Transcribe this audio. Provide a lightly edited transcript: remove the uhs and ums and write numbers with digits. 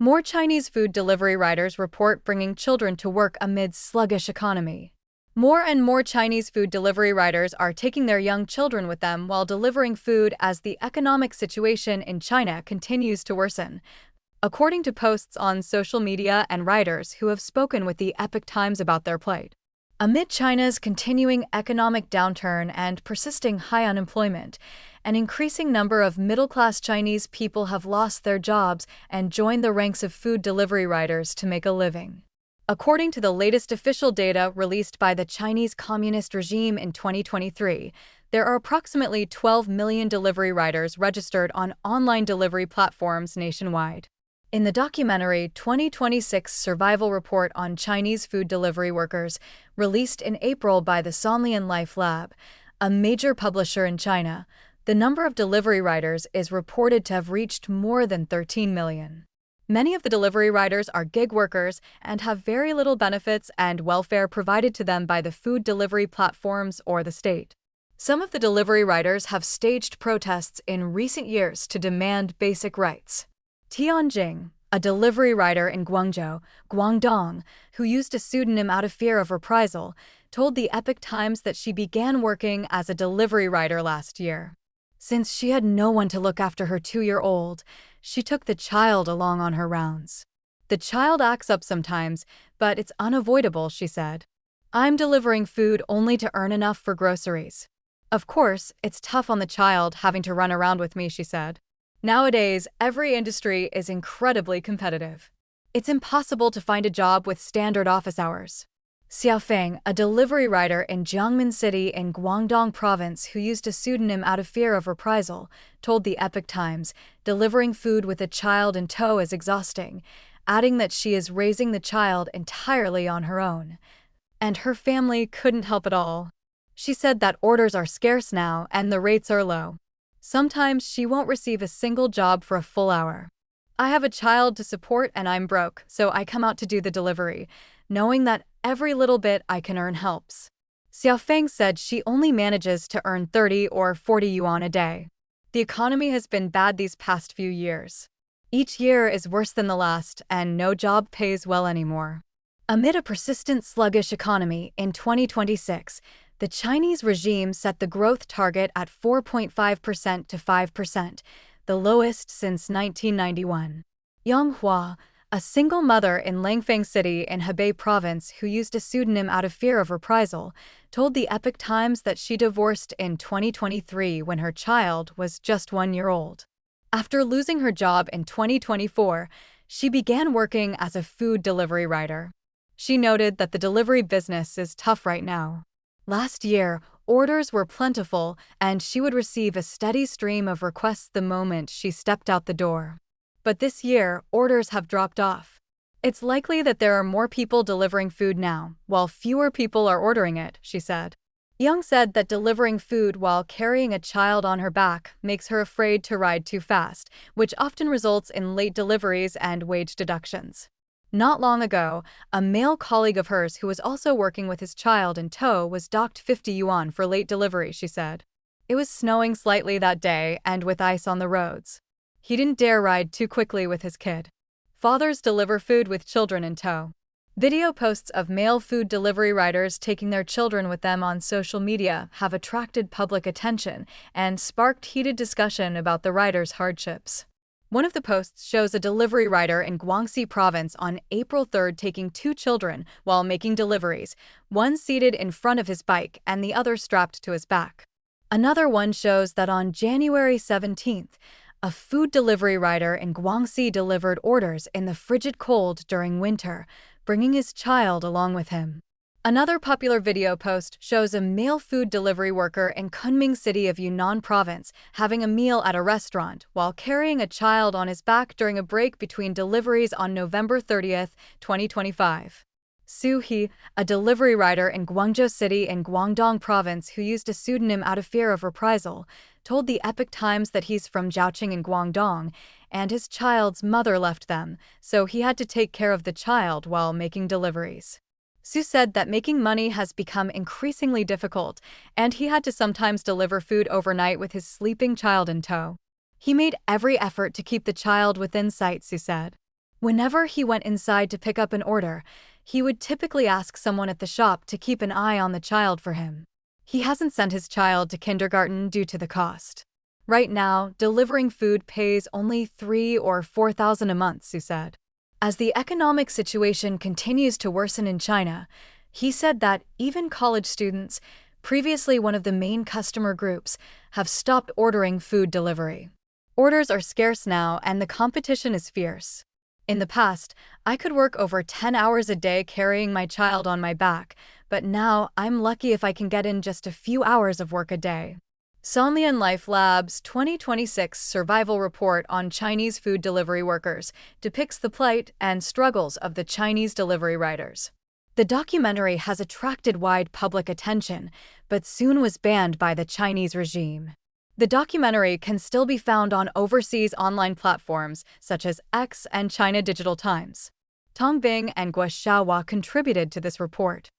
More Chinese food delivery riders report bringing children to work amid sluggish economy. More and more Chinese food delivery riders are taking their young children with them while delivering food as the economic situation in China continues to worsen. According to posts on social media and riders who have spoken with the Epoch Times about their plight. Amid China's continuing economic downturn and persisting high unemployment, an increasing number of middle-class Chinese people have lost their jobs and joined the ranks of food delivery riders to make a living. According to the latest official data released by the Chinese Communist regime in 2023, there are approximately 12 million delivery riders registered on online delivery platforms nationwide. In the documentary 2026 Survival Report on Chinese Food Delivery Workers, released in April by the Sonlian Life Lab, a major publisher in China, the number of delivery riders is reported to have reached more than 13 million. Many of the delivery riders are gig workers and have very little benefits and welfare provided to them by the food delivery platforms or the state. Some of the delivery riders have staged protests in recent years to demand basic rights. Tianjing, a delivery rider in Guangzhou, Guangdong, who used a pseudonym out of fear of reprisal, told the Epoch Times that she began working as a delivery rider last year. Since she had no one to look after her 2-year-old, she took the child along on her rounds. The child acts up sometimes, but it's unavoidable, she said. I'm delivering food only to earn enough for groceries. Of course, it's tough on the child having to run around with me, she said. Nowadays, every industry is incredibly competitive. It's impossible to find a job with standard office hours. Xiaofeng, a delivery rider in Jiangmen City in Guangdong Province who used a pseudonym out of fear of reprisal, told the Epoch Times, delivering food with a child in tow is exhausting, adding that she is raising the child entirely on her own. And her family couldn't help at all. She said that orders are scarce now and the rates are low. Sometimes she won't receive a single job for a full hour. I have a child to support and I'm broke, so I come out to do the delivery, knowing that every little bit I can earn helps. Xiaofeng said she only manages to earn 30 or 40 yuan a day. The economy has been bad these past few years. Each year is worse than the last and no job pays well anymore. Amid a persistent sluggish economy in 2026, the Chinese regime set the growth target at 4.5% to 5%, the lowest since 1991. Yang Hua, a single mother in Langfang City in Hebei Province who used a pseudonym out of fear of reprisal, told the Epoch Times that she divorced in 2023 when her child was just 1 year old. After losing her job in 2024, she began working as a food delivery rider. She noted that the delivery business is tough right now. Last year, orders were plentiful and she would receive a steady stream of requests the moment she stepped out the door. But this year, orders have dropped off. It's likely that there are more people delivering food now, while fewer people are ordering it, she said. Young said that delivering food while carrying a child on her back makes her afraid to ride too fast, which often results in late deliveries and wage deductions. Not long ago, a male colleague of hers who was also working with his child in tow was docked 50 yuan for late delivery, she said. It was snowing slightly that day and with ice on the roads. He didn't dare ride too quickly with his kid. Fathers deliver food with children in tow. Video posts of male food delivery riders taking their children with them on social media have attracted public attention and sparked heated discussion about the riders' hardships. One of the posts shows a delivery rider in Guangxi Province on April 3 taking 2 children while making deliveries, one seated in front of his bike and the other strapped to his back. Another one shows that on January 17th, a food delivery rider in Guangxi delivered orders in the frigid cold during winter, bringing his child along with him. Another popular video post shows a male food delivery worker in Kunming City of Yunnan Province having a meal at a restaurant while carrying a child on his back during a break between deliveries on November 30, 2025. Su He, a delivery rider in Guangzhou City in Guangdong Province who used a pseudonym out of fear of reprisal, told the Epoch Times that he's from Zhaoqing in Guangdong and his child's mother left them, so he had to take care of the child while making deliveries. Su said that making money has become increasingly difficult, and he had to sometimes deliver food overnight with his sleeping child in tow. He made every effort to keep the child within sight, Su said. Whenever he went inside to pick up an order, he would typically ask someone at the shop to keep an eye on the child for him. He hasn't sent his child to kindergarten due to the cost. Right now, delivering food pays only $3,000 or $4,000 a month, Su said. As the economic situation continues to worsen in China, he said that even college students, previously one of the main customer groups, have stopped ordering food delivery. Orders are scarce now and the competition is fierce. In the past, I could work over 10 hours a day carrying my child on my back, but now I'm lucky if I can get in just a few hours of work a day. Sonlian Life Lab's 2026 Survival Report on Chinese Food Delivery Workers depicts the plight and struggles of the Chinese delivery riders. The documentary has attracted wide public attention, but soon was banned by the Chinese regime. The documentary can still be found on overseas online platforms such as X and China Digital Times. Tong Bing and Guo Xiaohua contributed to this report.